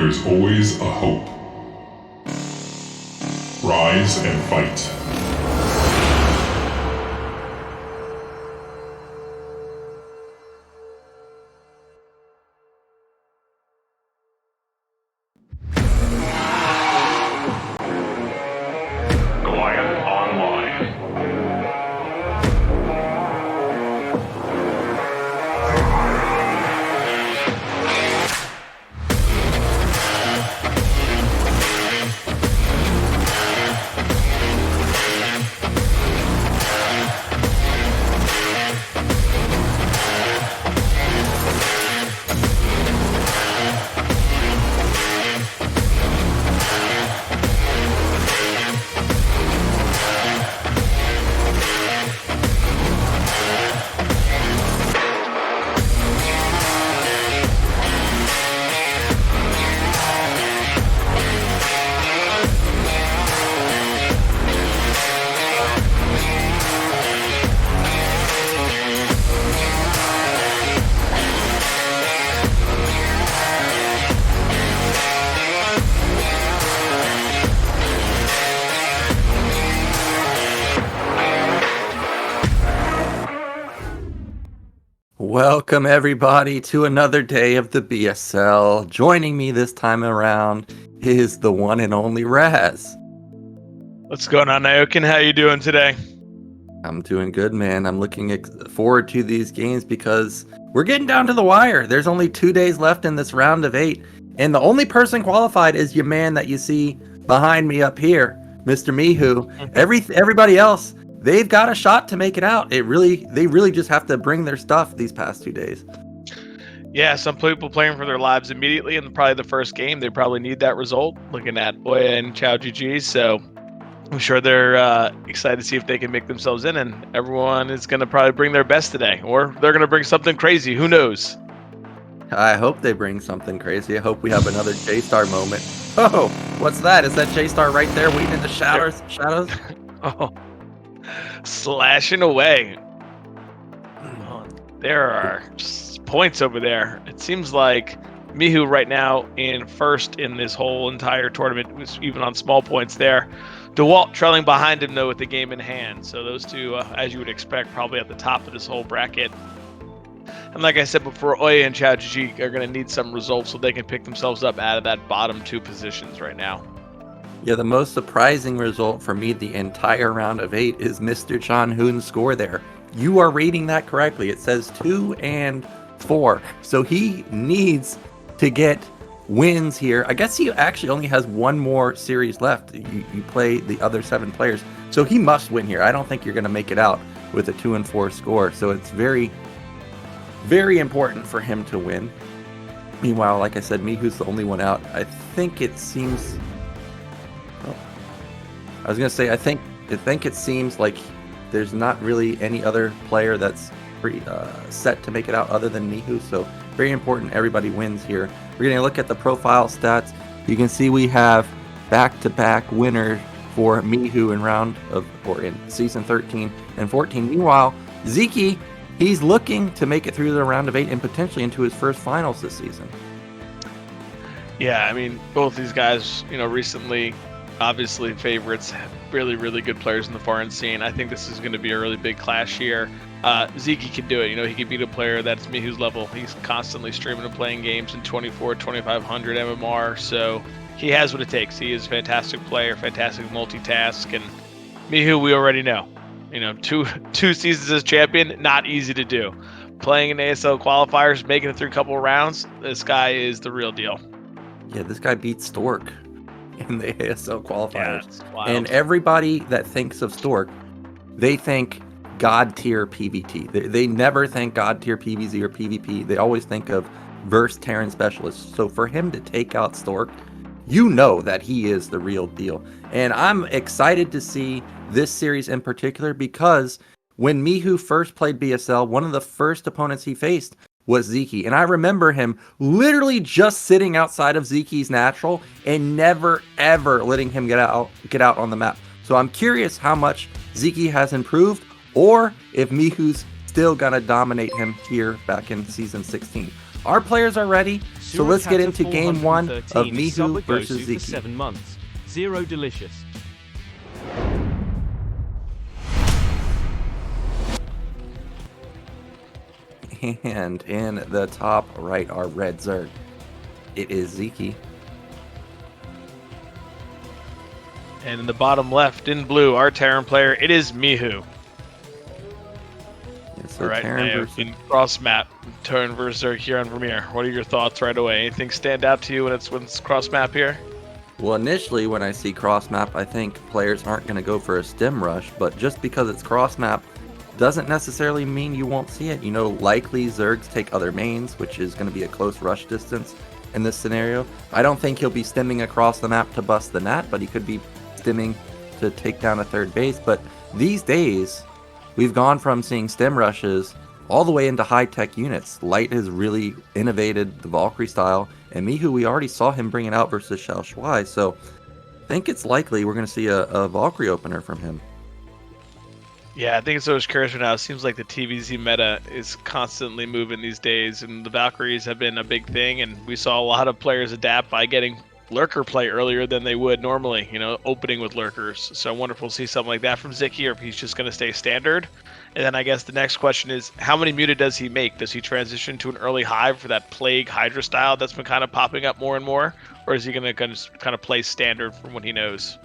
there's always a hope. Rise and fight. Welcome everybody to another day of the BSL. Joining me this time around is the one and only Razz. What's going on, Nyoken? How you doing today? I'm doing good, man. I'm looking forward to these games because we're getting down to the wire. There's only 2 days left in this round of 8, and the only person qualified is your man that you see behind me up here, Mr. Mihu. Everybody else, they've got a shot to make it out. They really just have to bring their stuff these past 2 days. Yeah, some people playing for their lives immediately in probably the first game. They probably need that result, looking at Oya and QiaoGeGe. So I'm sure they're excited to see if they can make themselves in, and everyone is going to probably bring their best today, or they're going to bring something crazy. Who knows? I hope they bring something crazy. I hope we have another J-Star moment. Oh, what's that? Is that J-Star right there waiting in the shadows? Oh, slashing away. Oh, there are points over there. It seems like Mihu right now in first in this whole entire tournament, was even on small points there. Dewalt trailing behind him, though, with the game in hand. So those two, as you would expect, probably at the top of this whole bracket. And like I said before, Oya and QiaoGeGe are going to need some results so they can pick themselves up out of that bottom 2 positions right now. Yeah, the most surprising result for me the entire round of 8 is Mr. Zhanhun's score there. You are reading that correctly. It says 2 and 4. So he needs to get wins here. I guess he actually only has one more series left. You play the other 7 players. So he must win here. I don't think you're going to make it out with a 2 and 4 score. So it's very, very important for him to win. Meanwhile, like I said, Mihu's the only one out. I think it seems... I was going to say, I think it seems like there's not really any other player that's set to make it out other than Mihu. So very important everybody wins here. We're going to look at the profile stats. You can see we have back-to-back winners for Mihu in season 13 and 14. Meanwhile, Sziky, he's looking to make it through the round of 8 and potentially into his first finals this season. Yeah, I mean, both these guys, recently, obviously favorites, really, really good players in the foreign scene. I think this is going to be a really big clash here. Sziky can do it. He can beat a player that's Mihu's level. He's constantly streaming and playing games in 24, 2500 MMR, so he has what it takes. He is a fantastic player, fantastic multitask, and Mihu, we already know. Two seasons as champion, not easy to do. Playing in ASL qualifiers, making it through a couple of rounds, this guy is the real deal. Yeah, this guy beat Stork in the ASL qualifiers. Yeah, and everybody that thinks of Stork, they think God tier PvT. They never think God tier PvZ or PvP. They always think of verse Terran specialists. So for him to take out Stork, you know that he is the real deal. And I'm excited to see this series in particular because when Mihu first played BSL, one of the first opponents he faced was Sziky. And I remember him literally just sitting outside of Zyky's natural and never, ever letting him get out on the map. So I'm curious how much Sziky has improved or if Mihu's still gonna dominate him here back in season 16. Our players are ready, so let's get into game 1 of 413 Mihu versus Sabagosu for Sziky. 7 months. Zero delicious. And in the top right are red Zerg. It is Sziky. And in the bottom left, in blue, our Terran player, it is Mihu. It's All a right, Terran now versus... in cross map, Terran versus Zerg here on Vermeer. What are your thoughts right away? Anything stand out to you when it's cross map here? Well, initially when I see cross map, I think players aren't going to go for a stim rush, but just because it's cross map doesn't necessarily mean you won't see it. You know, likely Zergs take other mains, which is going to be a close rush distance in this scenario. I don't think he'll be stimming across the map to bust the net, but he could be stimming to take down a third base. But these days, we've gone from seeing stim rushes all the way into high-tech units. Light has really innovated the Valkyrie style, and Mihu, we already saw him bring it out versus XiaoShuai, so I think it's likely we're going to see a Valkyrie opener from him. Yeah, I think it's always curious right now. It seems like the TVZ meta is constantly moving these days, and the Valkyries have been a big thing, and we saw a lot of players adapt by getting lurker play earlier than they would normally, you know, opening with lurkers. So I wonder if we'll see something like that from Sziky, or if he's just going to stay standard. And then I guess the next question is, how many muted does he make? Does he transition to an early hive for that plague Hydra style that's been kind of popping up more and more? Or is he going to kind of play standard from what he knows?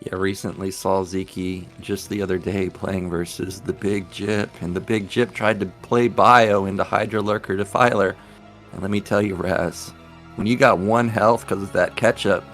Yeah, recently saw Sziky just the other day playing versus the Big Jip, and the Big Jip tried to play Bio into Hydra Lurker Defiler. And let me tell you, Razz, when you got 1 health because of that ketchup,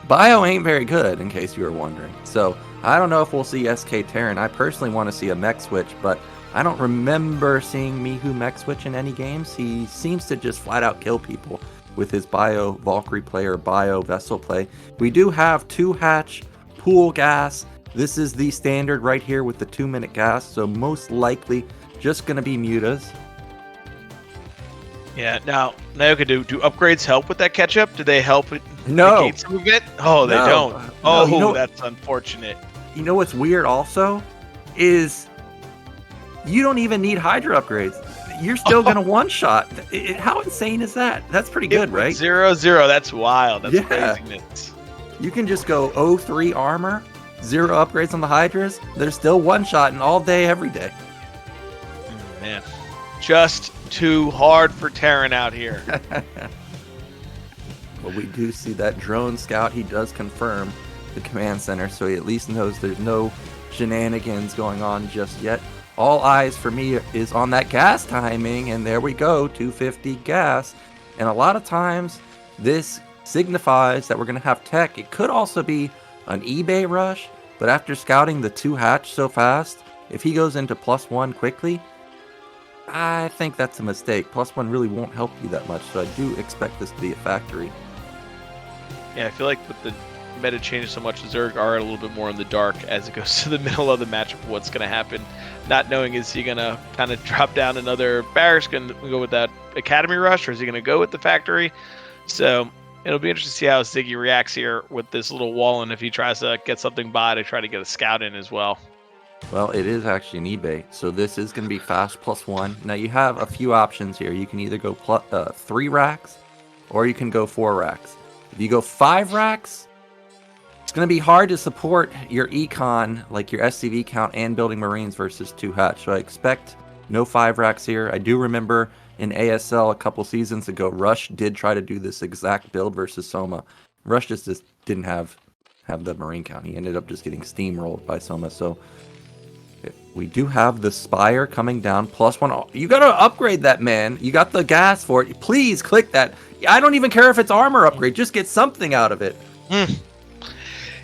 Bio ain't very good, in case you were wondering. So I don't know if we'll see SK Terran. I personally want to see a mech switch, but I don't remember seeing Mihu mech switch in any games. He seems to just flat out kill people with his Bio Valkyrie play or Bio Vessel play. We do have 2-hatch pool gas. This is the standard right here with the 2-minute gas, so most likely just going to be mutas. Yeah, now, Nyoken, do upgrades help with that catch-up? Do they help No. negate some of it? Oh, they No. don't. No, Oh, you know- that's unfortunate. You know what's weird also is you don't even need Hydra upgrades. You're still going to one-shot. How insane is that? That's pretty good, right? 0-0, that's wild. That's Yeah. craziness. You can just go 0-3 armor, 0 upgrades on the Hydras. They're still one-shotting all day, every day. Man, just too hard for Terran out here. Well, we do see that drone scout. He does confirm the command center, so he at least knows there's no shenanigans going on just yet. All eyes for me is on that gas timing, and there we go, 250 gas. And a lot of times, this signifies that we're going to have tech. It could also be an eBay rush, but after scouting the 2-hatch so fast, if he goes into +1 quickly, I think that's a mistake. +1 really won't help you that much, so I do expect this to be a factory. Yeah, I feel like with the meta changes so much, Zerg are a little bit more in the dark as it goes to the middle of the match of what's going to happen. Not knowing, is he going to kind of drop down another barracks, going to go with that academy rush, or is he going to go with the factory? So it'll be interesting to see how Sziky reacts here with this little wall, and if he tries to get something by to try to get a scout in as well. Well, it is actually an eBay, so this is going to be fast +1. Now, you have a few options here. You can either go 3 racks, or you can go 4 racks. If you go 5 racks, it's going to be hard to support your econ, like your SCV count and building Marines versus 2-hatch. So I expect no 5 racks here. I do remember in ASL a couple seasons ago, Rush did try to do this exact build versus Soma. Rush just didn't have the Marine count. He ended up just getting steamrolled by Soma. So we do have the Spire coming down +1. You got to upgrade that, man. You got the gas for it. Please click that. I don't even care if it's armor upgrade. Just get something out of it.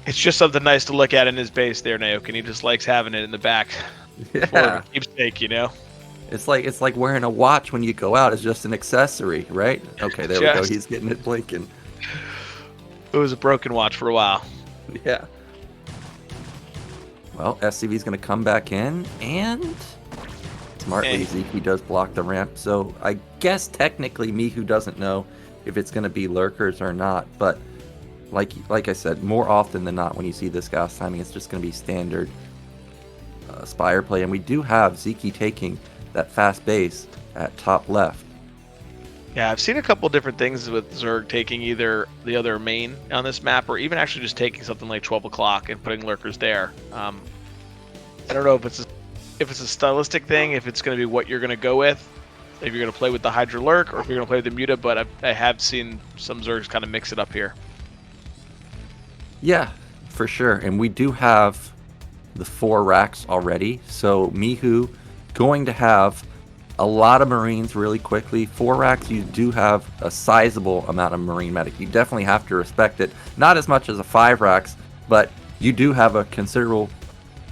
It's just something nice to look at in his base there, Nyoken. He just likes having it in the back. Yeah. For a keepsake, you know? It's like wearing a watch when you go out. It's just an accessory, right? Okay, there we go. Just- He's getting it blinking. It was a broken watch for a while. Yeah. Well, SCV's going to come back in, and smartly Sziky does block the ramp. So I guess technically Mihu doesn't know if it's going to be lurkers or not. But like I said, more often than not, when you see this gas timing, it's just going to be standard Spire play. And we do have Sziky taking that fast base at top left. Yeah, I've seen a couple different things with Zerg taking either the other main on this map or even actually just taking something like 12 o'clock and putting lurkers there. I don't know if it's a stylistic thing, if it's going to be what you're going to go with, if you're going to play with the Hydra Lurk or if you're going to play with the Muta, but I have seen some Zergs kind of mix it up here. Yeah, for sure. And we do have the 4 racks already. So Mihu going to have a lot of Marines really quickly. 4 racks, you do have a sizable amount of Marine medic. You definitely have to respect it. Not as much as a 5 racks, but you do have a considerable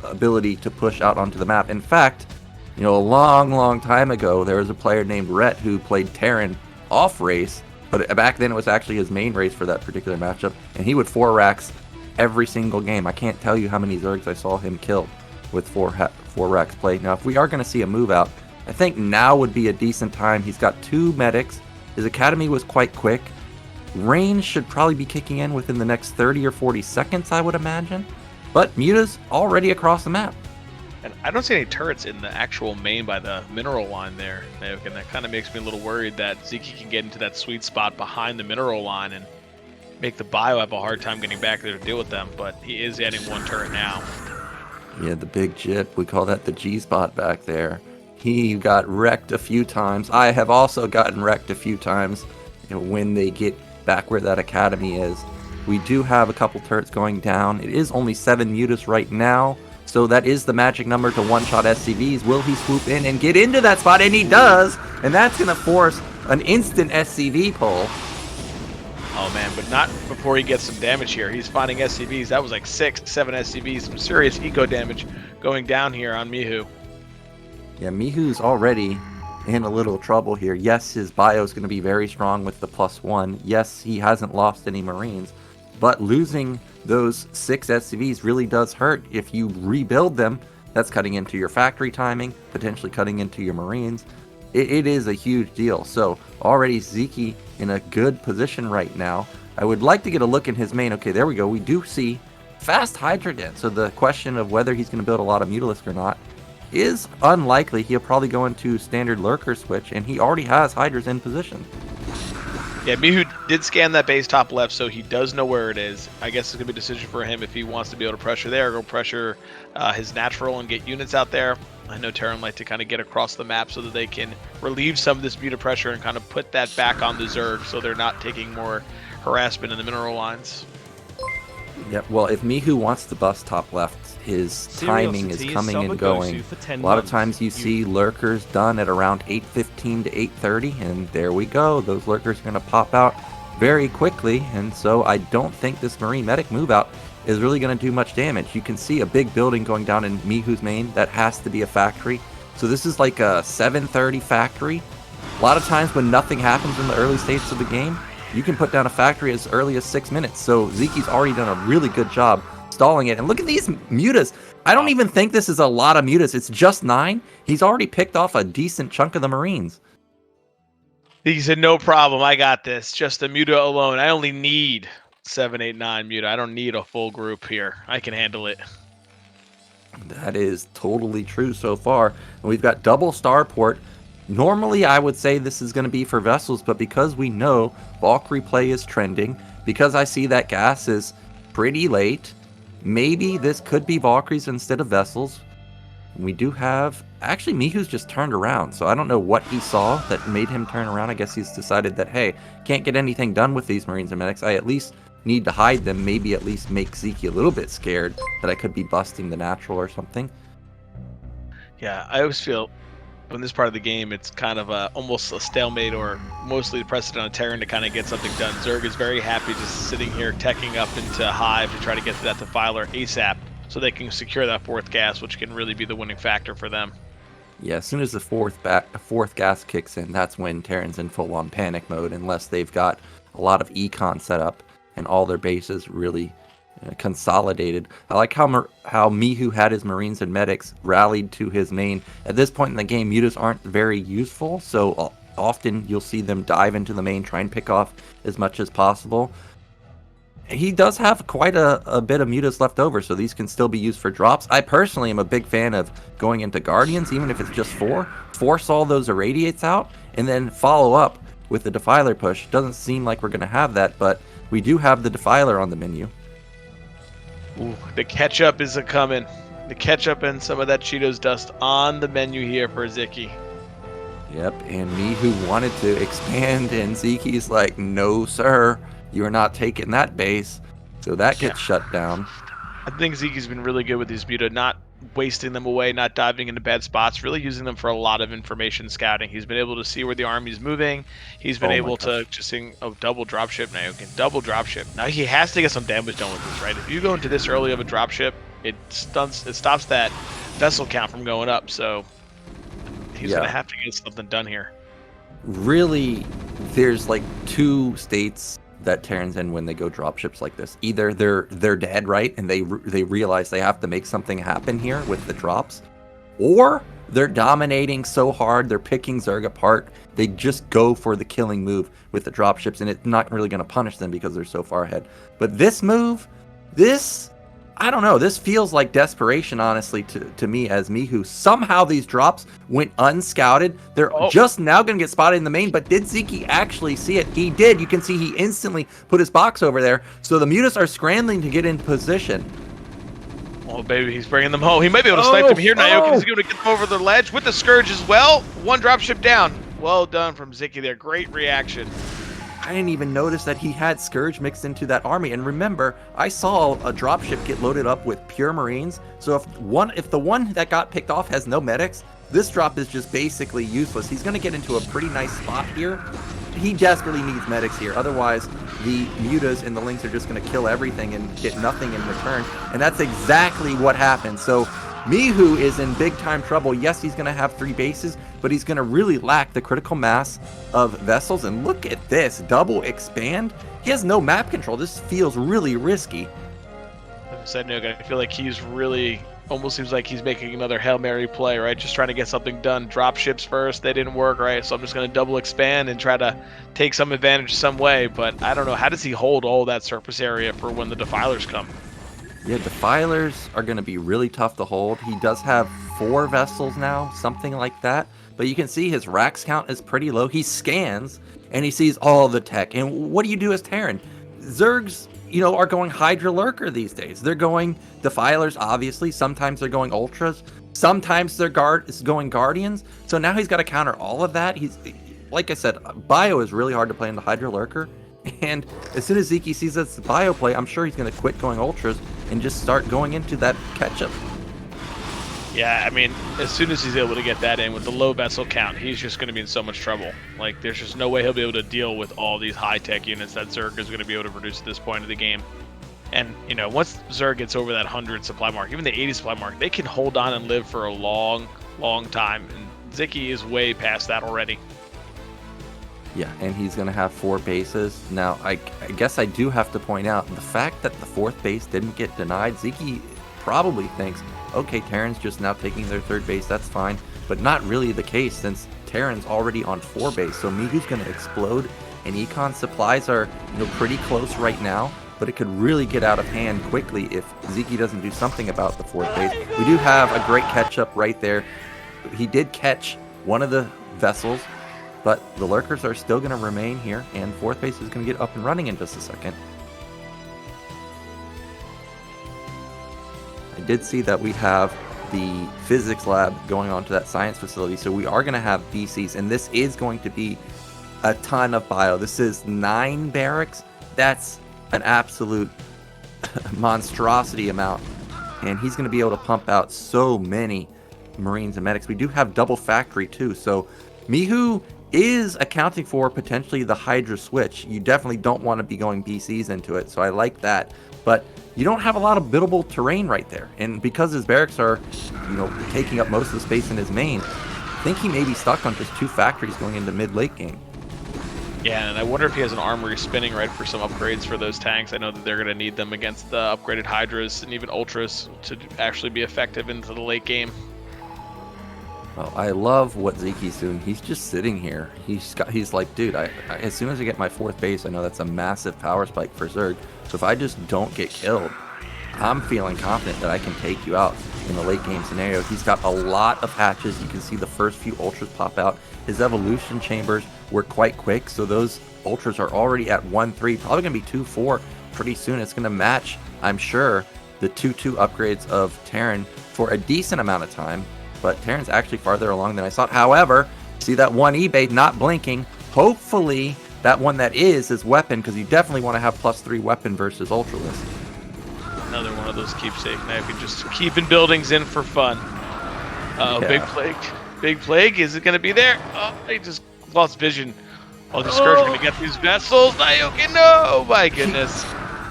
ability to push out onto the map. In fact, you know, a long time ago, there was a player named Rhett who played Terran off race, but back then it was actually his main race for that particular matchup, and he would 4 racks every single game. I can't tell you how many Zergs I saw him kill with 4 racks played. Now, if we are going to see a move out, I think now would be a decent time. He's got 2 medics. His academy was quite quick. Range should probably be kicking in within the next 30 or 40 seconds, I would imagine. But Muta's already across the map. And I don't see any turrets in the actual main by the mineral line there, Nyoken. That kind of makes me a little worried that Sziky can get into that sweet spot behind the mineral line and make the bio have a hard time getting back there to deal with them. But he is adding 1 turret now. Yeah, the big jip. We call that the G spot back there. He got wrecked a few times. I have also gotten wrecked a few times, you know, when they get back where that academy is. We do have a couple turrets going down. It is only 7 mutas right now, so that is the magic number to one-shot SCVs. Will he swoop in and get into that spot? And he does, and that's going to force an instant SCV pull. Oh man, but not before he gets some damage here. He's finding SCVs. That was like 6, 7 SCVs. Some serious eco damage going down here on Mihu. Yeah, Mihu's already in a little trouble here. Yes, his bio is going to be very strong with the +1. Yes, he hasn't lost any Marines, but losing those 6 SCVs really does hurt. If you rebuild them, that's cutting into your factory timing, potentially cutting into your Marines. It is a huge deal. So already Sziky in a good position right now. I would like to get a look in his main. Okay, there we go. We do see fast Hydra Den. So the question of whether he's going to build a lot of Mutalisk or not is unlikely. He'll probably go into standard lurker switch, and he already has Hydras in position. Yeah, Mihu did scan that base top left, so he does know where it is. I guess it's going to be a decision for him if he wants to be able to pressure there, go pressure his natural and get units out there. I know Terran like to kind of get across the map so that they can relieve some of this muta pressure and kind of put that back on the Zerg so they're not taking more harassment in the mineral lines. Yeah, well, if Mihu wants to bust top left, his timing is coming and going. A lot of times you see lurkers done at around 8:15 to 8:30, and there we go. Those lurkers are going to pop out very quickly, and so I don't think this Marine Medic move out is really going to do much damage. You can see a big building going down in Mihu's main. That has to be a factory. So this is like a 7:30 factory. A lot of times when nothing happens in the early stages of the game, you can put down a factory as early as 6 minutes. So Sziky's already done a really good job stalling it. And look at these mutas. I don't even think this is a lot of mutas. It's just 9. He's already picked off a decent chunk of the Marines. He said, no problem. I got this. Just a muta alone. I only need 7, 8, 9 muta. I don't need a full group here. I can handle it. That is totally true so far. And we've got double starport. Normally, I would say this is going to be for vessels, but because we know Valkyrie play is trending, because I see that gas is pretty late, maybe this could be Valkyries instead of vessels. We do have... Actually, Mihu's just turned around, so I don't know what he saw that made him turn around. I guess he's decided that, hey, can't get anything done with these Marines and Medics. I at least need to hide them, maybe at least make Sziky a little bit scared that I could be busting the natural or something. Yeah, I always feel... in this part of the game, it's kind of almost a stalemate or mostly the precedent on Terran to kind of get something done. Zerg is very happy just sitting here teching up into Hive to try to get to that Defiler ASAP so they can secure that 4th gas, which can really be the winning factor for them. Yeah, as soon as the fourth gas kicks in, that's when Terran's in full-on panic mode, unless they've got a lot of econ set up and all their bases really consolidated. I like how Mihu had his Marines and Medics rallied to his main. At this point in the game, mutas aren't very useful, so often you'll see them dive into the main, try and pick off as much as possible. He does have quite a bit of mutas left over, so these can still be used for drops. I personally am a big fan of going into Guardians, even if it's just 4. Force all those irradiates out, and then follow up with the Defiler push. Doesn't seem like we're going to have that, but we do have the Defiler on the menu. Ooh, the ketchup is a-coming. The ketchup and some of that Cheetos dust on the menu here for Sziky. Yep, and Mihu wanted to expand, and Ziki's like, no, sir, you're not taking that base. So that gets shut down. I think Ziky's been really good with these Muta, not wasting them away, not diving into bad spots, really using them for a lot of information scouting. He's been able to see where the army's moving. He's been able to just sing double dropship Nyoken, double dropship. Now he has to get some damage done with this, right? If you go into this early of a dropship, it stops that vessel count from going up. So he's gonna have to get something done here. Really, there's like two states that Terran's in when they go dropships like this. Either they're dead, right, and they realize they have to make something happen here with the drops, or they're dominating so hard they're picking Zerg apart. They just go for the killing move with the dropships, and it's not really going to punish them because they're so far ahead. But this move, I don't know. This feels like desperation, honestly, to me as Mihu. Somehow these drops went unscouted. They're just now going to get spotted in the main, but did Sziky actually see it? He did. You can see he instantly put his box over there. So the Mutas are scrambling to get into position. Oh, baby, he's bringing them home. He might be able to snipe them here. Nyoken is going to get them over the ledge with the Scourge as well. One dropship down. Well done from Sziky there. Great reaction. I didn't even notice that he had Scourge mixed into that army. And remember, I saw a dropship get loaded up with pure Marines. So if the one that got picked off has no medics, this drop is just basically useless. He's going to get into a pretty nice spot here. He desperately needs medics here. Otherwise, the Mutas and the Lynx are just going to kill everything and get nothing in return. And that's exactly what happened. So Mihu is in big time trouble. Yes, he's going to have 3 bases, but he's going to really lack the critical mass of vessels. And look at this, double expand. He has no map control. This feels really risky. Like I said, Nyoken, I feel like he's really, almost seems like he's making another Hail Mary play, right? Just trying to get something done. Drop ships first, they didn't work, right? So I'm just going to double expand and try to take some advantage some way. But I don't know, how does he hold all that surface area for when the Defilers come? Yeah, Defilers are going to be really tough to hold. He does have 4 vessels now, something like that. But you can see his racks count is pretty low. He scans, and he sees all the tech. And what do you do as Terran? Zergs, are going Hydra Lurker these days. They're going Defilers, obviously. Sometimes they're going Ultras. Sometimes they're going Guardians. So now he's got to counter all of that. Like I said, Bio is really hard to play in the Hydra Lurker. And as soon as Sziky sees that's the Bio play, I'm sure he's going to quit going Ultras and just start going into that ketchup. Yeah, I mean, as soon as he's able to get that in with the low vessel count, he's just going to be in so much trouble. Like, there's just no way he'll be able to deal with all these high-tech units that Zerg is going to be able to produce at this point of the game. And, once Zerg gets over that 100 supply mark, even the 80 supply mark, they can hold on and live for a long, long time. And Sziky is way past that already. Yeah, and he's going to have 4 bases. Now, I guess I do have to point out, the fact that the 4th base didn't get denied, Sziky probably thinks, okay, Terran's just now taking their 3rd base, that's fine. But not really the case, since Terran's already on 4 base. So Mihu's going to explode, and Econ supplies are pretty close right now. But it could really get out of hand quickly if Sziky doesn't do something about the 4th base. We do have a great catch-up right there. He did catch one of the vessels, but the Lurkers are still going to remain here, and 4th base is going to get up and running in just a second. I did see that we have the physics lab going on to that science facility, so we are going to have BCs, and this is going to be a ton of bio. This is 9 barracks. That's an absolute monstrosity amount, and he's going to be able to pump out so many Marines and medics. We do have double factory too, so Mihu is accounting for potentially the Hydra switch. You definitely don't want to be going BCs into it, so I like that. But you don't have a lot of biddable terrain right there, and because his barracks are, taking up most of the space in his main, I think he may be stuck on just 2 factories going into mid-late game. Yeah, and I wonder if he has an armory spinning right for some upgrades for those tanks. I know that they're going to need them against the upgraded Hydras and even Ultras to actually be effective into the late game. Well, I love what Sziky's doing. He's just sitting here. He's like, dude, as soon as I get my 4th base, I know that's a massive power spike for Zerg. So if I just don't get killed, I'm feeling confident that I can take you out in the late game scenario. He's got a lot of hatches. You can see the first few ultras pop out. His evolution chambers were quite quick, so those ultras are already at 1-3, probably going to be 2-4 pretty soon. It's going to match, I'm sure, the 2-2 upgrades of Terran for a decent amount of time, but Terran's actually farther along than I thought. However, see that one eBay not blinking. Hopefully that one that is weapon, because you definitely want to have +3 weapon versus ultraless. Another one of those keepsake. Now you can just keeping buildings in for fun. Oh, Yeah. big plague. Big plague. Is it going to be there? Oh, he just lost vision. Oh, the Scourge are going to get these vessels. Nyoken, no! My goodness.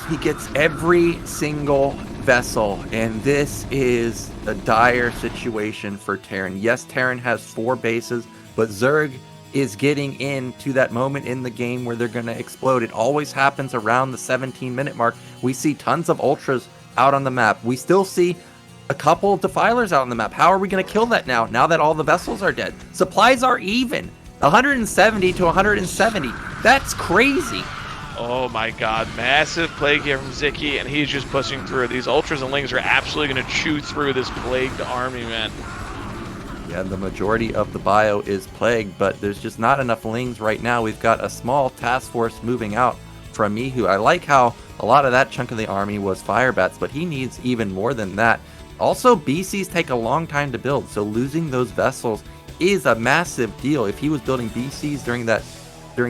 He gets every single vessel, and this is a dire situation for Terran. Yes, Terran has 4 bases, but Zerg is getting into that moment in the game where they're going to explode. It always happens around the 17-minute mark. We see tons of ultras out on the map. We still see a couple of defilers out on the map. How are we going to kill that now that all the vessels are dead? Supplies are even. 170 to 170. That's crazy. Oh my god, massive plague here from Sziky, and he's just pushing through. These ultras and lings are absolutely going to chew through this plagued army, man. Yeah, the majority of the bio is plagued, but there's just not enough lings right now. We've got a small task force moving out from Mihu. I like how a lot of that chunk of the army was fire bats, but he needs even more than that. Also, BCs take a long time to build, so losing those vessels is a massive deal. If he was building BCs during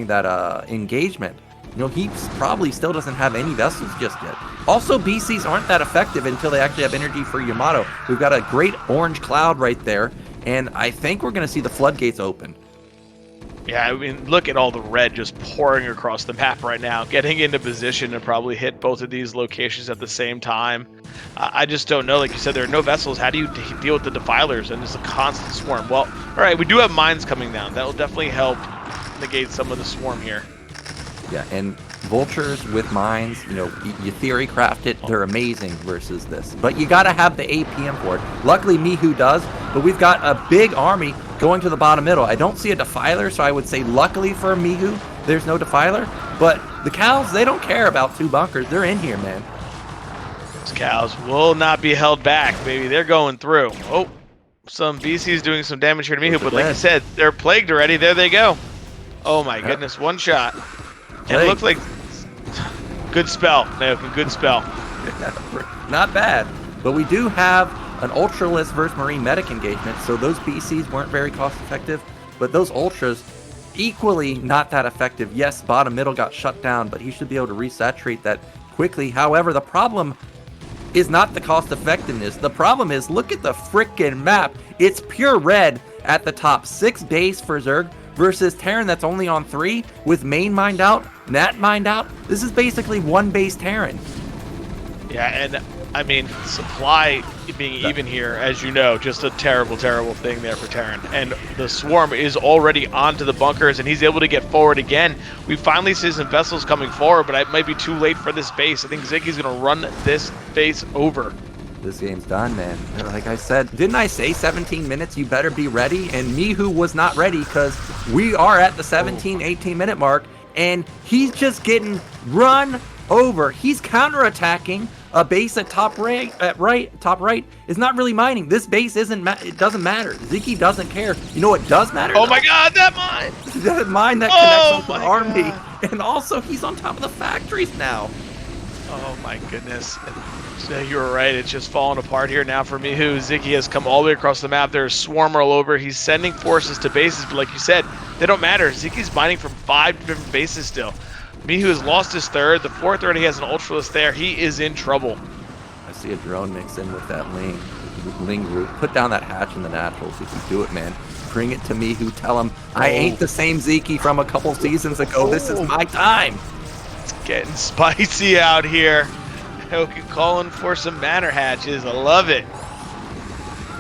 that engagement, he probably still doesn't have any vessels just yet. Also, BCs aren't that effective until they actually have energy for Yamato. We've got a great orange cloud right there, and I think we're going to see the floodgates open. Yeah, I mean, look at all the red just pouring across the map right now, getting into position to probably hit both of these locations at the same time. I just don't know. Like you said, there are no vessels. How do you deal with the defilers? And it's a constant swarm. Well, all right, we do have mines coming down. That will definitely help negate some of the swarm here. Yeah, and vultures with mines, you theory craft it, they're amazing versus this. But you got to have the APM for it. Luckily, Mihu does, but we've got a big army going to the bottom middle. I don't see a defiler, so I would say luckily for Mihu, there's no defiler. But the cows, they don't care about 2 bunkers. They're in here, man. Those cows will not be held back, baby. They're going through. Oh, some BC's doing some damage here to Mihu, but like you said, they're plagued already. There they go. Oh my goodness, one shot. And it looks like good spell, Nyoken, good spell. Not bad. But we do have an ultraless versus marine medic engagement, so those BCs weren't very cost effective, but those ultras equally not that effective. Yes, bottom middle got shut down, but he should be able to resaturate that quickly. However, the problem is not the cost effectiveness. The problem is, look at the frickin' map. It's pure red at the top. 6 base for Zerg versus Terran that's only on 3 with main mined out, nat mined out. This is basically 1 base Terran. Yeah, and I mean, supply being even here, as you know, just a terrible, terrible thing there for Terran. And the swarm is already onto the bunkers, and he's able to get forward again. We finally see some vessels coming forward, but it might be too late for this base. I think Zyky's going to run this base over. This game's done, man. Like I said, didn't I say 17 minutes, you better be ready? And Mihu was not ready because we are at the 17, 18-minute mark, and he's just getting run over. He's counterattacking a base at top right is not really mining. This base it doesn't matter. Sziky doesn't care. You know what does matter? Oh my god, that mine! That mine that connects with the army. God. And also, he's on top of the factories now. Oh my goodness. So you were right, it's just falling apart here now for Mihu. Sziky has come all the way across the map. There's swarm all over. He's sending forces to bases, but like you said, they don't matter. Zyky's mining from 5 different bases still. Mihu has lost his 3rd. The 4th already has an ultraless there. He is in trouble. I see a drone mix in with that ling group. Put down that hatch in the naturals if you do it, man. Bring it to Mihu. Tell him, I ain't the same Sziky from a couple seasons ago. This is my time. It's getting spicy out here. Nyoken calling for some manor hatches. I love it.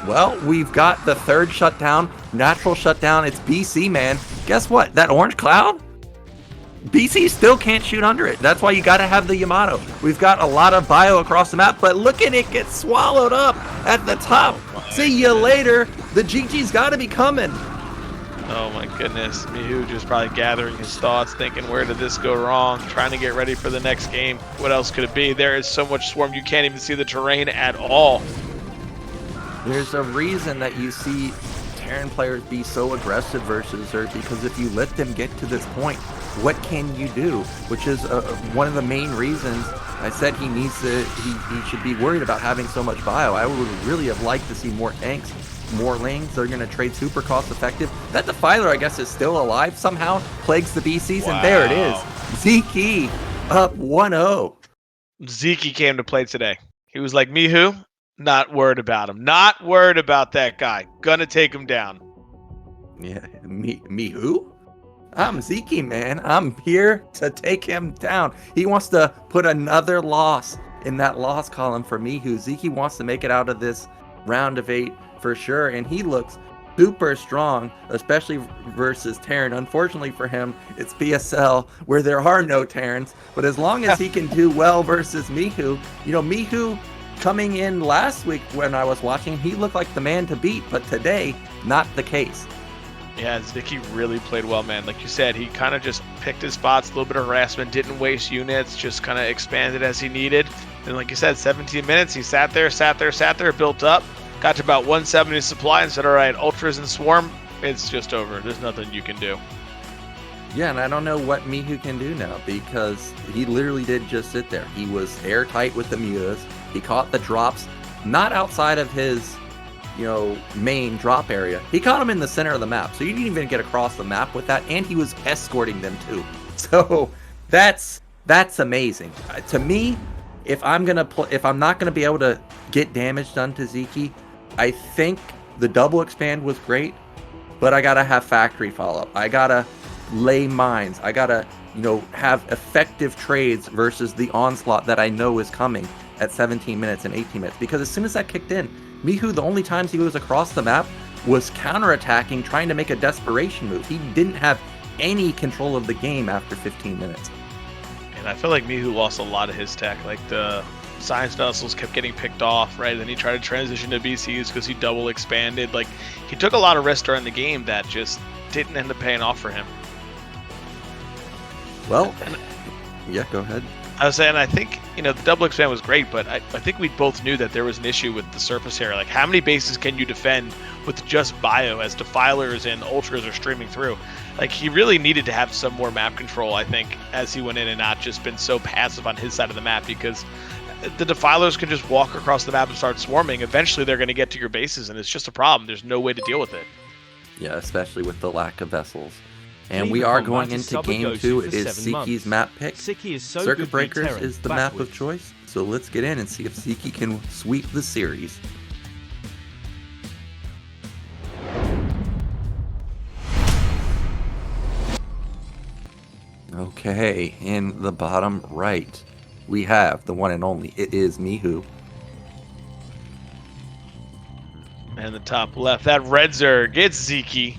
Well, we've got the 3rd shutdown, natural shutdown. It's BC, man. Guess what? That orange cloud? BC still can't shoot under it. That's why you got to have the Yamato. We've got a lot of bio across the map, but look at it get swallowed up at the top. See you later. The GG's got to be coming. Oh my goodness. Mihu just probably gathering his thoughts, thinking, where did this go wrong? Trying to get ready for the next game. What else could it be? There is so much swarm, you can't even see the terrain at all. There's a reason that you see Terran players be so aggressive versus Zerg, because if you let them get to this point, what can you do? Which is one of the main reasons I said he needs to, he should be worried about having so much bio. I would really have liked to see more tanks, more lanes. They're going to trade super cost effective. That Defiler, I guess, is still alive somehow, plagues the BCs, and there it is. Sziky up 1-0. Sziky came to play today. He was like, Mihu, not worried about him. Not worried about that guy. Gonna take him down. Yeah, Mihu? I'm Sziky, man. I'm here to take him down. He wants to put another loss in that loss column for Mihu. Sziky wants to make it out of this round of 8 for sure, and he looks super strong, especially versus Terran. Unfortunately for him, it's BSL where there are no Terrans, but as long as he can do well versus Mihu, you know, Mihu coming in last week when I was watching, he looked like the man to beat, but today, not the case. Yeah, Sziky really played well, man. Like you said, he kind of just picked his spots, a little bit of harassment, didn't waste units, just kind of expanded as he needed. And like you said, 17 minutes, he sat there, built up, got to about 170 supply and said, all right, Ultras and Swarm, it's just over. There's nothing you can do. Yeah, and I don't know what Mihu can do now, because he literally did just sit there. He was airtight with the mutas. He caught the drops, not outside of his, you know, main drop area. He caught them in the center of the map, so you didn't even get across the map with that, and he was escorting them too. So that's amazing. To me, if I'm not gonna be able to get damage done to Sziky, I think the double expand was great, but I gotta have factory follow up. I gotta lay mines. I gotta, you know, have effective trades versus the onslaught that I know is coming at 17 minutes and 18 minutes. Because as soon as that kicked in, Mihu, the only times he was across the map was counterattacking, trying to make a desperation move. He didn't have any control of the game after 15 minutes. And I feel like Mihu lost a lot of his tech. Like the science vessels kept getting picked off, right? Then he tried to transition to BCs because he double expanded. Like, he took a lot of risks during the game that just didn't end up paying off for him. Well, yeah, go ahead. I was saying, I think, you know, the double expand was great, but I think we both knew that there was an issue with the surface area. Like, how many bases can you defend with just bio as Defilers and Ultras are streaming through? Like, he really needed to have some more map control, I think, as he went in, and not just been so passive on his side of the map, because the Defilers can just walk across the map and start swarming. Eventually, they're going to get to your bases, and it's just a problem. There's no way to deal with it. Yeah, especially with the lack of vessels. And we are going into game 2. It is Sziky's map pick. Circuit Breakers is the map of choice. So let's get in and see if Sziky can sweep the series. Okay, in the bottom right, we have the one and only. It is Mihu. And the top left, that red Zerg, it's Sziky.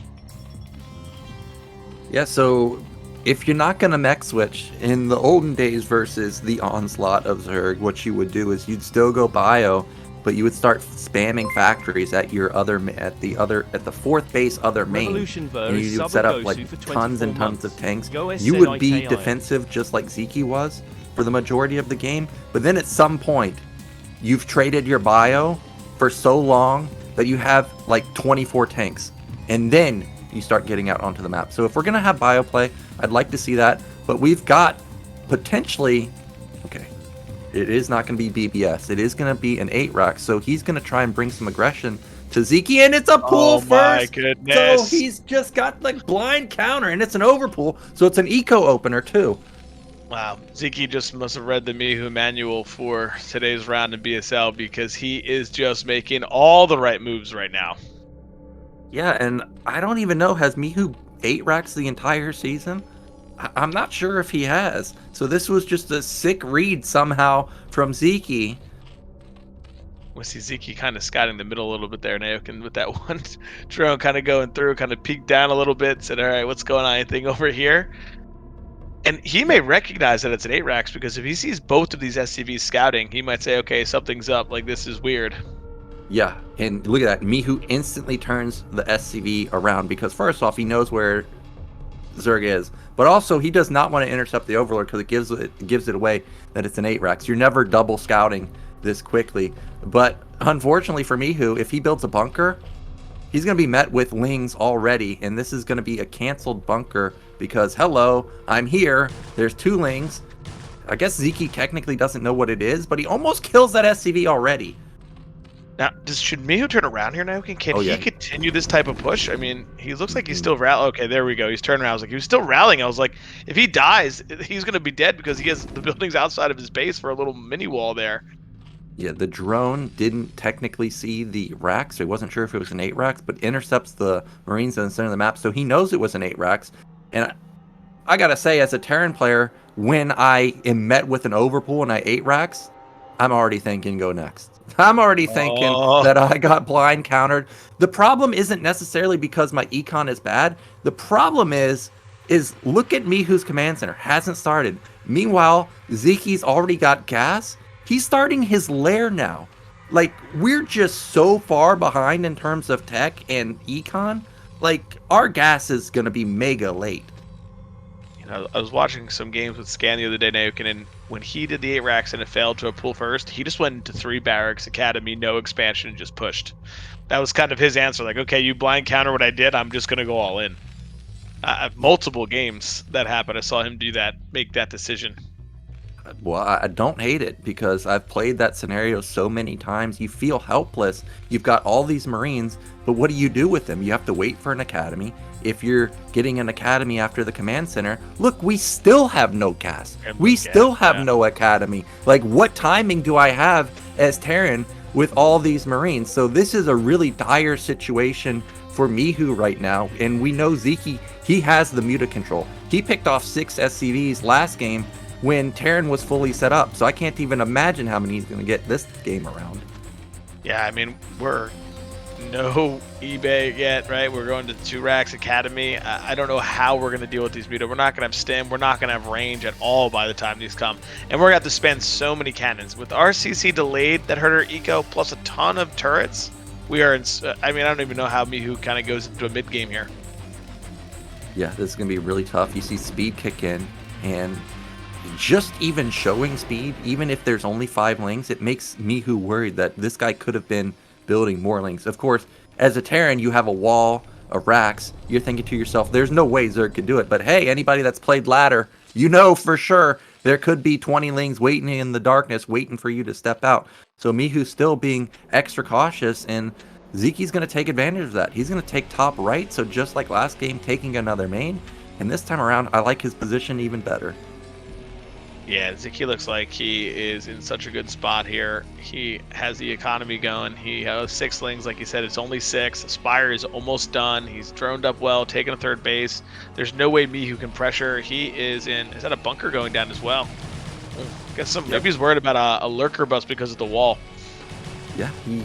Yeah, so if you're not going to mech switch in the olden days versus the onslaught of Zerg, what you would do is you'd still go bio, but you would start spamming factories at your at the fourth base other main, and you would set up like tons and tons of tanks. You would be defensive just like Sziky was for the majority of the game, but then at some point you've traded your bio for so long that you have like 24 tanks, and then you start getting out onto the map. So if we're going to have bio play, I'd like to see that. But we've got potentially... Okay. It is not going to be BBS. It is going to be an 8-rack. So he's going to try and bring some aggression to Sziky. And it's a pull first. My goodness. So he's just got like blind counter. And it's an overpull. So it's an eco opener too. Wow. Sziky just must have read the Mihu manual for today's round in BSL, because he is just making all the right moves right now. Yeah, and I don't even know, has Mihu 8 racks the entire season? I'm not sure if he has. So this was just a sick read somehow from Sziky. We see Sziky kind of scouting the middle a little bit there, Nyoken with that one drone kind of going through, kind of peeked down a little bit, said, all right, what's going on, anything over here? And he may recognize that it's an 8 racks, because if he sees both of these SCVs scouting, he might say, okay, something's up, like this is weird. Yeah, and look at that. Mihu instantly turns the SCV around because first off, he knows where Zerg is, but also he does not want to intercept the Overlord because it gives it away that it's an 8-rack. So you're never double scouting this quickly. But unfortunately for Mihu, if he builds a bunker, he's going to be met with Lings already, and this is going to be a canceled bunker because, hello, I'm here. There's 2 Lings. I guess Sziky technically doesn't know what it is, but he almost kills that SCV already. Now, should Mihu turn around here now? Can he continue this type of push? I mean, he looks like he's still rallying. Okay, there we go. He's turning around. I was like, he was still rallying. I was like, if he dies, he's going to be dead because he has the buildings outside of his base for a little mini wall there. Yeah, the drone didn't technically see the racks, so he wasn't sure if it was an 8-racks, but intercepts the Marines in the center of the map, so he knows it was an 8-racks. And I gotta say, as a Terran player, when I am met with an overpool and I 8-racks, I'm already thinking go next. I'm already thinking that I got blind countered. The problem isn't necessarily because my econ is bad. The problem is look at Mihu's command center. Hasn't started. Meanwhile, Sziky's already got gas. He's starting his lair now. Like, we're just so far behind in terms of tech and econ. Like, our gas is going to be mega late. You know, I was watching some games with Scan the other day, Nyoken, and when he did the 8-racks and it failed to a pool first, he just went into 3 barracks, academy, no expansion, and just pushed. That was kind of his answer. Like, okay, you blind counter what I did, I'm just going to go all in. Multiple games that happened. I saw him do that, make that decision. Well, I don't hate it because I've played that scenario so many times. You feel helpless. You've got all these Marines, but what do you do with them? You have to wait for an academy. If you're getting an academy after the command center, look, we still have no cast. We still have no academy. Like, what timing do I have as Terran with all these Marines? So this is a really dire situation for Mihu right now, and we know Sziky, he has the muta control. He picked off 6 SCVs last game when Terran was fully set up, so I can't even imagine how many he's going to get this game around. Yeah, I mean, we're no eBay yet, right? We're going to 2 racks academy. I don't know how we're going to deal with these muta. We're not going to have stim. We're not going to have range at all by the time these come. And we're going to have to spend so many cannons. With RCC delayed, that hurt our eco, plus a ton of turrets, we are in... I mean, I don't even know how Mihu kind of goes into a mid-game here. Yeah, this is going to be really tough. You see speed kick in, and just even showing speed, even if there's only 5 Lings, it makes Mihu worried that this guy could have been building more Lings. Of course, as a Terran, you have a wall of racks. You're thinking to yourself, there's no way Zerg could do it. But hey, anybody that's played ladder, you know for sure there could be 20 Lings waiting in the darkness, waiting for you to step out. So Mihu's still being extra cautious, and Sziky's going to take advantage of that. He's going to take top right, so just like last game, taking another main. And this time around, I like his position even better. Yeah, Sziky looks like he is in such a good spot here. He has the economy going. He has 6 Lings, like you said. It's only 6. Spire is almost done. He's droned up well, taking a 3rd base. There's no way Mihu can pressure. He is in... Is that a bunker going down as well? Guess some. Maybe he's worried about a lurker bust because of the wall. Yeah, he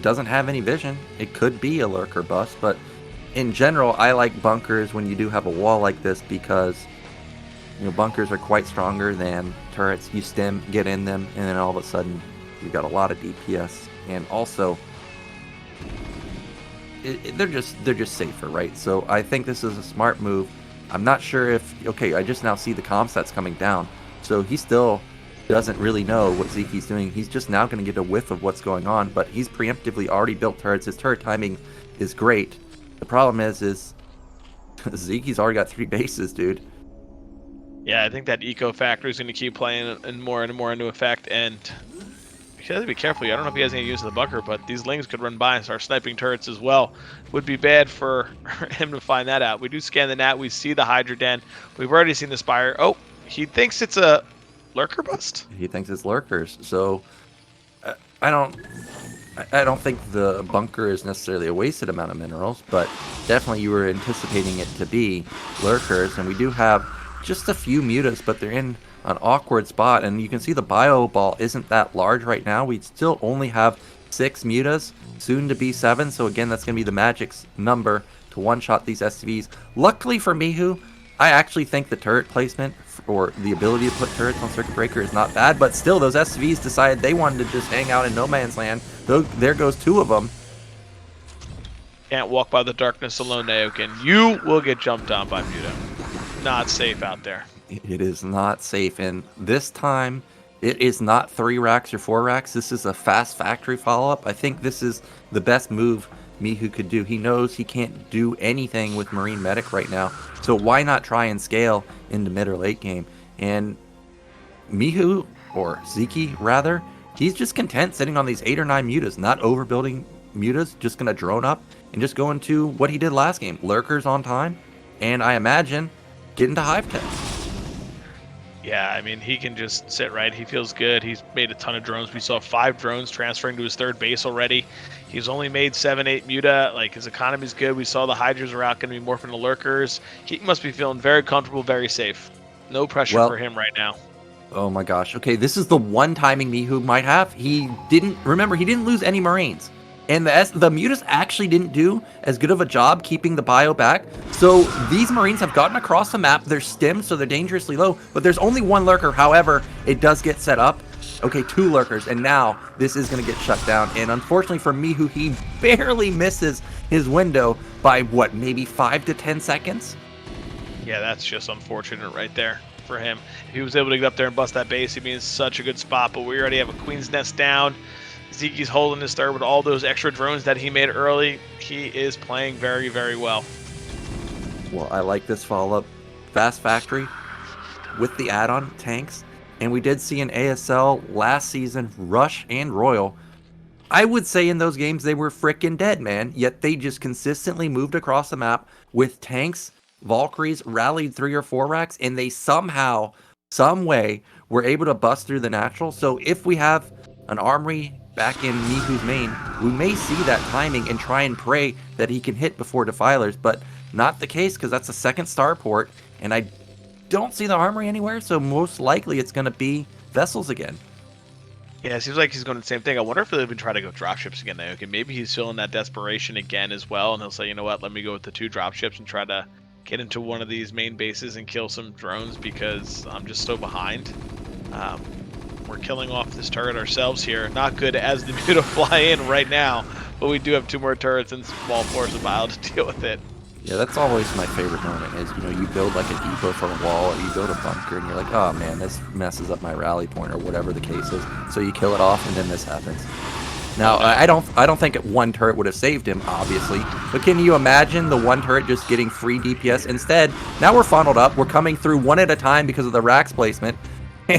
doesn't have any vision. It could be a lurker bust, but in general, I like bunkers when you do have a wall like this because, you know, bunkers are quite stronger than turrets. You stim, get in them, and then all of a sudden you've got a lot of DPS, and also they're just safer, right? So I think this is a smart move. I'm not sure if... Okay, I just now see the comm stats coming down, so he still doesn't really know what Sziky's doing. He's just now going to get a whiff of what's going on, but he's preemptively already built turrets. His turret timing is great. The problem is Sziky's already got 3 bases, dude. Yeah, I think that eco factor is going to keep playing and more into effect, and you have to be careful. I don't know if he has any use of the bunker, but these Lings could run by and start sniping turrets as well. Would be bad for him to find that out. We do scan the nat. We see the Hydra Den. We've already seen the Spire. Oh, he thinks it's a lurker bust? He thinks it's lurkers. So I don't think the bunker is necessarily a wasted amount of minerals, but definitely you were anticipating it to be lurkers, and we do have just a few mutas, but they're in an awkward spot, and you can see the bio ball isn't that large right now. We still only have 6 mutas, soon to be 7, so again, that's going to be the magic's number to one-shot these SCVs. Luckily for Mihu, I actually think the turret placement or the ability to put turrets on Circuit Breaker is not bad, but still, those SVs decided they wanted to just hang out in no man's land. There goes 2 of them. Can't walk by the darkness alone, Nyoken. You will get jumped on by Muto. Not safe out there. It is not safe, and this time, it is not 3 racks or 4 racks. This is a fast factory follow-up. I think this is the best move Mihu could do. He knows he can't do anything with Marine Medic right now, so why not try and scale into mid or late game? And Mihu, or Sziky rather, he's just content sitting on these 8 or 9 mutas, not overbuilding mutas, just going to drone up and just go into what he did last game. Lurkers on time, and I imagine get into Hive Tech. Yeah, I mean, he can just sit right. He feels good. He's made a ton of drones. We saw 5 drones transferring to his 3rd base already. He's only made 7, 8 muta. Like, his economy's good. We saw the Hydras are out, going to be morphing to Lurkers. He must be feeling very comfortable, very safe. No pressure for him right now. Oh my gosh. Okay, this is the one timing Mihu might have. He didn't lose any Marines. And the mutas actually didn't do as good of a job keeping the bio back. So these Marines have gotten across the map. They're stemmed, so they're dangerously low. But there's only 1 lurker. However, it does get set up. Okay, 2 lurkers. And now this is going to get shut down. And unfortunately for Mihu, he barely misses his window by, what, maybe 5 to 10 seconds? Yeah, that's just unfortunate right there for him. If he was able to get up there and bust that base, he'd be in such a good spot. But we already have a Queen's Nest down. Ziky's holding his 3rd with all those extra drones that he made early. He is playing very, very well. Well, I like this follow-up. Fast Factory with the add-on tanks. And we did see an ASL last season, Rush and Royal. I would say in those games they were frickin' dead, man. Yet they just consistently moved across the map with tanks, Valkyries, rallied 3 or 4 racks, and they somehow, some way, were able to bust through the natural. So if we have an armory back in Mihu's main, we may see that timing and try and pray that he can hit before Defilers, but not the case because that's a 2nd starport, and I don't see the armory anywhere, so most likely it's going to be Vessels again. Yeah, it seems like he's going the same thing. I wonder if they'll even try to go dropships again, Nyoken. Maybe he's feeling that desperation again as well, and he'll say, you know what, let me go with the 2 dropships and try to get into one of these main bases and kill some drones because I'm just so behind. We're killing off this turret ourselves here. Not good as the Muta fly in right now, but we do have 2 more turrets and small force of bile to deal with it. Yeah, that's always my favorite moment is, you build like a depot for a wall or you build a bunker and you're like, oh man, this messes up my rally point or whatever the case is. So you kill it off and then this happens. Now, I don't think 1 turret would have saved him, obviously, but can you imagine the 1 turret just getting free DPS? Instead, now we're funneled up, we're coming through 1 at a time because of the racks placement,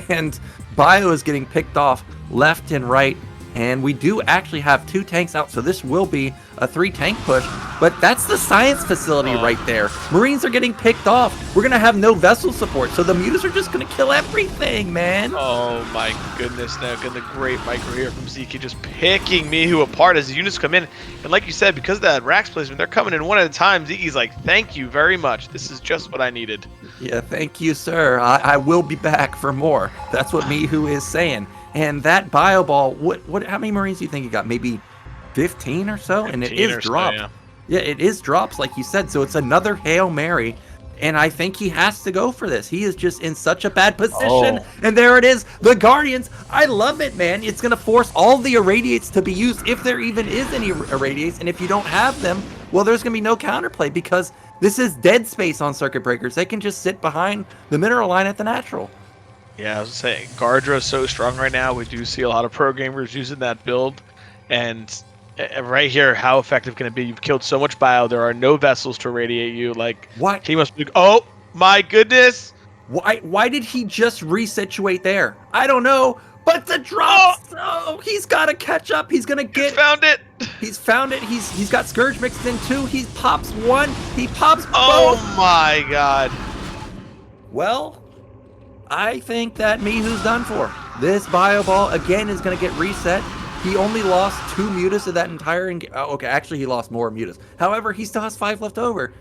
and Bio is getting picked off left and right, and we do actually have 2 tanks out, so this will be a 3 tank push, but that's the science facility right there. Marines are getting picked off. We're going to have no vessel support, so the mutas are just going to kill everything, man. Oh my goodness, Nyoken, the great micro here from Sziky, just picking Mihu apart as the units come in. And like you said, because of that racks placement, they're coming in 1 at a time. Ziky's like, thank you very much. This is just what I needed. Yeah, thank you, sir. I will be back for more. That's what Mihu is saying. And that bio ball, how many Marines do you think he got? Maybe 15 or so? And it is dropped. So, yeah, it is drops, like you said. So it's another Hail Mary. And I think he has to go for this. He is just in such a bad position. And there it is. The Guardians. I love it, man. It's going to force all the irradiates to be used if there even is any irradiates. And if you don't have them, well, there's going to be no counterplay because this is dead space on Circuit Breakers. They can just sit behind the mineral line at the natural. Yeah, I was saying, Gardra is so strong right now. We do see a lot of pro gamers using that build. And right here, how effective can it be? You've killed so much bio. There are no vessels to irradiate you. Like, what? He must be. Oh, my goodness. Why did he just resituate there? I don't know. But the drops. Oh, he's got to catch up. He's going to get. He's found it. He's found it. He's got Scourge mixed in too. He pops 1. He pops both. Oh, my God. Well, I think that Mihu's done for. This bio ball again is going to get reset. He only lost 2 mutas of that entire. Okay, actually he lost more mutas. However, he still has 5 left over.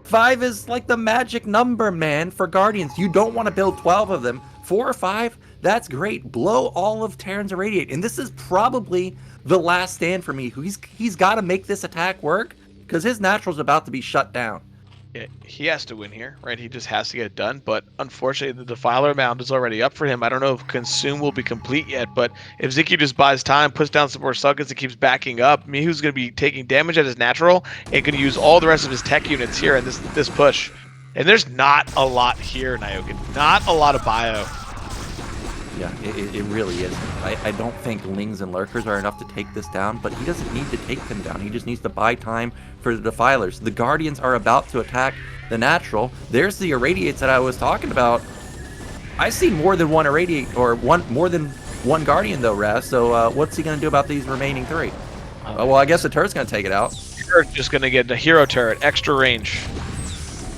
5 is like the magic number, man, for Guardians. You don't want to build 12 of them. 4 or 5, that's great. Blow all of Terran's irradiate, and this is probably the last stand for Mihu. He's got to make this attack work because his natural's about to be shut down. Yeah, he has to win here, right? He just has to get it done. But unfortunately, the Defiler mound is already up for him. I don't know if Consume will be complete yet, but if Sziky just buys time, puts down some more suckets, and keeps backing up, Mihu's going to be taking damage at his natural and going to use all the rest of his tech units here in this push. And there's not a lot here, Nyoken. Not a lot of bio. Yeah, it really is. I don't think Lings and Lurkers are enough to take this down, but he doesn't need to take them down. He just needs to buy time for the Defilers. The Guardians are about to attack the natural. There's the Irradiates that I was talking about. I see more than one Irradiate, or more than one Guardian though, Razz. So what's he going to do about these remaining 3? Well, I guess the turret's going to take it out. Turret's just going to get a hero turret, extra range.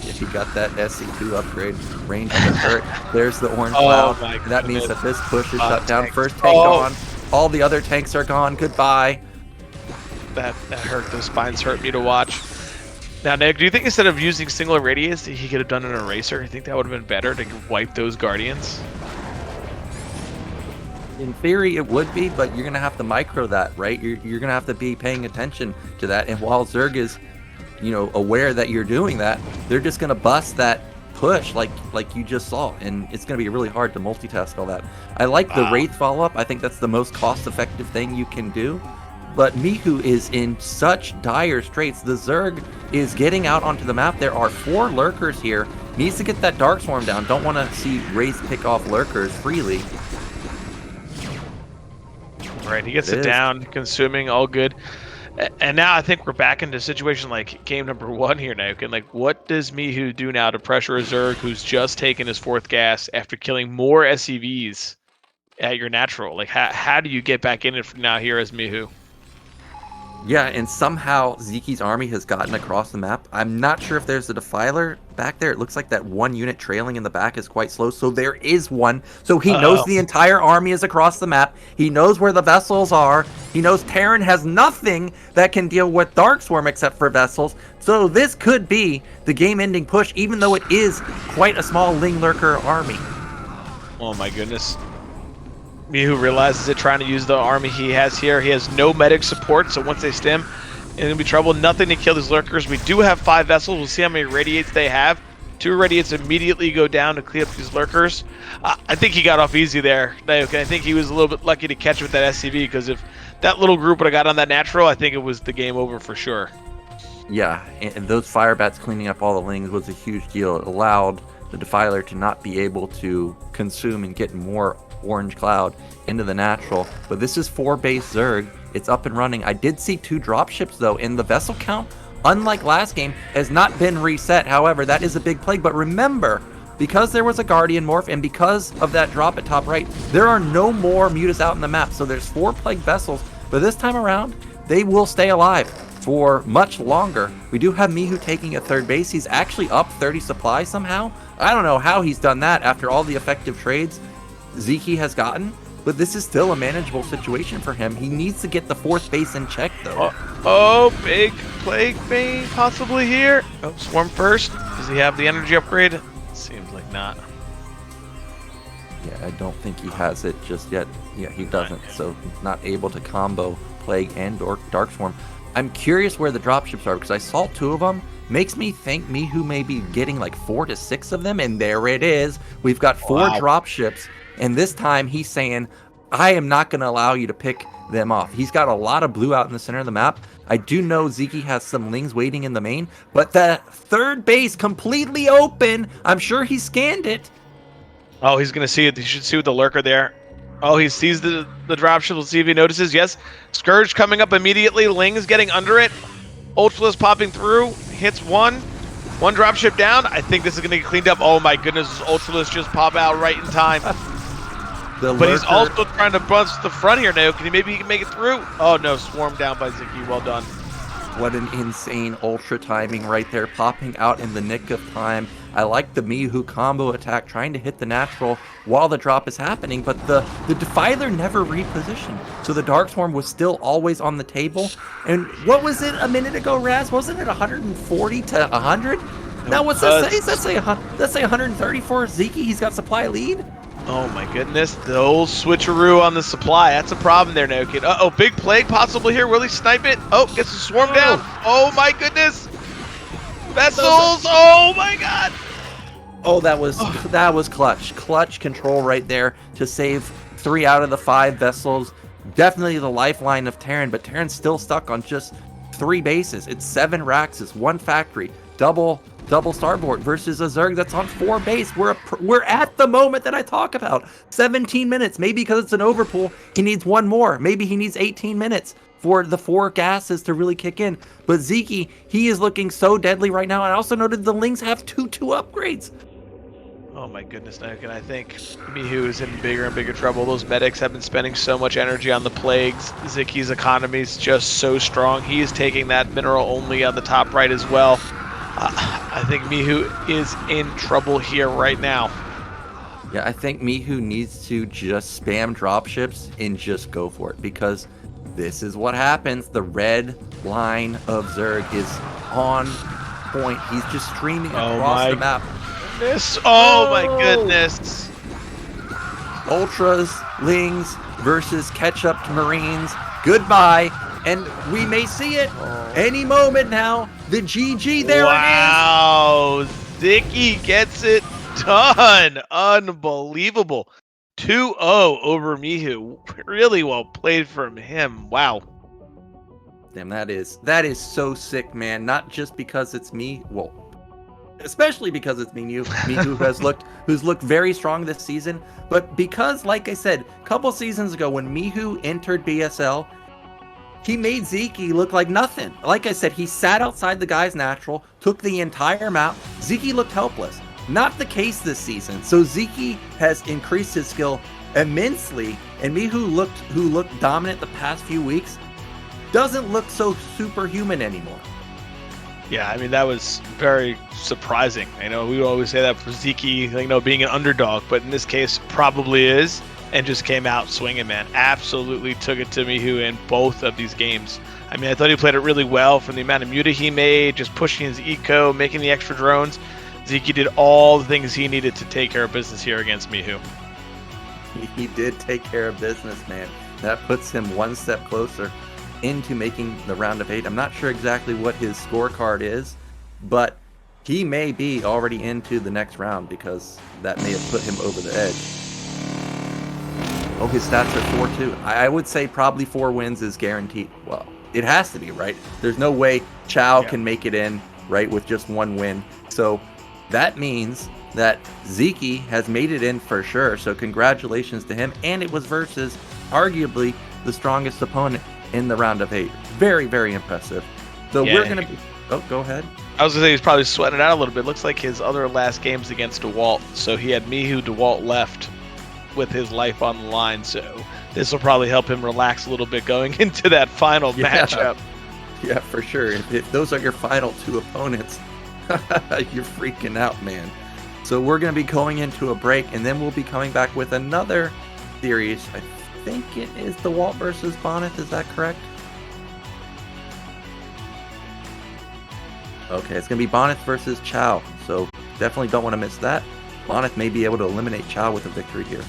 If you got that SC2 upgrade range on the turret, there's the orange cloud. That means that this push is shut down. Tanks. First tank gone. All the other tanks are gone. Goodbye. That hurt. Those spines hurt me to watch. Now, Nick, do you think instead of using single Irradiates, he could have done an Eraser? You think that would have been better to wipe those Guardians? In theory, it would be, but you're going to have to micro that, right? You're going to have to be paying attention to that. And while Zerg is, aware that you're doing that, they're just going to bust that push like you just saw, and it's going to be really hard to multitask all that. I like the Wraith follow-up. I think that's the most cost-effective thing you can do, but Mihu is in such dire straits. The Zerg is getting out onto the map. There are 4 Lurkers here. Needs to get that Dark Swarm down. Don't want to see Wraith pick off Lurkers freely. Right, he gets it down, consuming, all good. And now I think we're back into a situation like game number 1 here, Nyoken. Like, what does Mihu do now to pressure a Zerg who's just taken his 4th gas after killing more SCVs at your natural? Like, how do you get back in it now here as Mihu? Yeah, and somehow Ziky's army has gotten across the map. I'm not sure if there's a Defiler back there. It looks like that one unit trailing in the back is quite slow, so there is one. So he knows the entire army is across the map. He knows where the vessels are. He knows Terran has nothing that can deal with Dark Swarm except for vessels. So this could be the game-ending push, even though it is quite a small Ling Lurker army. Oh my goodness. Mihu realizes it, trying to use the army he has here. He has no medic support, so once they stim, it's going to be trouble. Nothing to kill these Lurkers. We do have 5 vessels. We'll see how many Radiates they have. 2 Radiates immediately go down to clean up these Lurkers. I think he got off easy there. I think he was a little bit lucky to catch with that SCV, because if that little group would have got on that natural, I think it was the game over for sure. Yeah, and those Fire Bats cleaning up all the Lings was a huge deal. It allowed the Defiler to not be able to consume and get more orange cloud into the natural. But this is 4 base Zerg. It's up and running. I did see 2 dropships though, and the vessel count, unlike last game, has not been reset. However, that is a big plague. But remember, because there was a Guardian morph and because of that drop at top right, there are no more Mutas out in the map. So there's 4 plague vessels, but this time around they will stay alive for much longer. We do have Mihu taking a 3rd base. He's actually up 30 supply somehow. I don't know how he's done that after all the effective trades Sziky has gotten, but this is still a manageable situation for him. He needs to get the 4th base in check though. Big plague bane possibly here. Swarm first. Does he have the energy upgrade? Seems like not. Yeah, I don't think he has it just yet. Yeah, he doesn't, so not able to combo plague and Dark Swarm. I'm curious where the dropships are, because I saw 2 of them. Makes me think Mihu may be getting like 4 to 6 of them, and there it is. We've got 4 dropships. And this time he's saying, I am not going to allow you to pick them off. He's got a lot of blue out in the center of the map. I do know Sziky has some Lings waiting in the main, but the 3rd base completely open. I'm sure he scanned it. Oh, he's going to see it. He should see with the Lurker there. Oh, he sees the dropship. We'll see if he notices. Yes. Scourge coming up immediately. Lings getting under it. Ultralisk popping through. Hits 1. 1 dropship down. I think this is going to get cleaned up. Oh my goodness. Ultralisk just pop out right in time. But he's also trying to bust the front here now. Maybe he can make it through. Oh no, swarm down by Sziky. Well done. What an insane ultra timing right there, popping out in the nick of time. I like the Mihu combo attack, trying to hit the natural while the drop is happening, but the Defiler never repositioned. So the Dark Swarm was still always on the table. And what was it a minute ago, Razz? Wasn't it 140 to 100? Now what's that say? Let's say 130 for Sziky. He's got supply lead. Oh my goodness, the old switcheroo on the supply. That's a problem there, Nyoken. Uh-oh, big plague possible here. Will he snipe it? Oh, gets the swarm down. Oh my goodness. Vessels! Oh my god! Oh, that was clutch. Clutch control right there to save 3 out of the 5 vessels. Definitely the lifeline of Terran, but Terran's still stuck on just 3 bases. It's 7 Raxes, 1 factory, double starboard versus a Zerg that's on 4 base. We're at the moment that I talk about. 17 minutes. Maybe because it's an overpool, he needs 1 more. Maybe he needs 18 minutes for the 4 gases to really kick in. But Sziky, he is looking so deadly right now. And I also noted the Lings have 2 upgrades. Oh my goodness, Nyoken, I think Mihu is in bigger and bigger trouble. Those medics have been spending so much energy on the plagues. Ziky's economy is just so strong. He is taking that mineral only on the top right as well. I think Mihu is in trouble here right now. Yeah, I think Mihu needs to just spam dropships and just go for it, because this is what happens. The red line of Zerg is on point. He's just streaming across the map. Oh my goodness. Ultras, Lings versus catch-up Marines. Goodbye. And we may see it any moment now. The GG, there it is. Wow. Sziky gets it done. Unbelievable. 2-0 over Mihu. Really well played from him. Wow. Damn, that is so sick, man. Not just because it's me. Well, especially because it's Mihu who's looked very strong this season, but because, like I said, a couple seasons ago when Mihu entered BSL, he made Sziky look like nothing. Like I said, he sat outside the guy's natural, took the entire map. Sziky looked helpless. Not the case this season. So Sziky has increased his skill immensely, and Mihu, who looked dominant the past few weeks, doesn't look so superhuman anymore. Yeah, I mean, that was very surprising. I know we always say that for Sziky, being an underdog, but in this case, probably is, and just came out swinging, man. Absolutely took it to Mihu in both of these games. I mean, I thought he played it really well from the amount of muta he made, just pushing his eco, making the extra drones. Sziky did all the things he needed to take care of business here against Mihu. He did take care of business, man. That puts him 1 step closer into making the round of 8. I'm not sure exactly what his scorecard is, but he may be already into the next round, because that may have put him over the edge. Oh, his stats are 4-2. I would say probably 4 wins is guaranteed. Well, it has to be, right? There's no way Qiao can make it in, right, with just 1 win. So that means that Sziky has made it in for sure. So congratulations to him. And it was versus arguably the strongest opponent in the round of 8. Very, very impressive. So we're going to be... Oh, go ahead. I was going to say he's probably sweating it out a little bit. Looks like his other last game's against Dewalt. So he had Mihu, Dewalt left with his life on the line. So this will probably help him relax a little bit going into that final matchup. Yeah, for sure. If those are your final 2 opponents, you're freaking out, man. So we're going to be going into a break, and then we'll be coming back with another series. I think it is Dewalt versus Bonyth. Is that correct? Okay, it's going to be Bonyth versus Qiao. So definitely don't want to miss that. Bonyth may be able to eliminate Qiao with a victory here.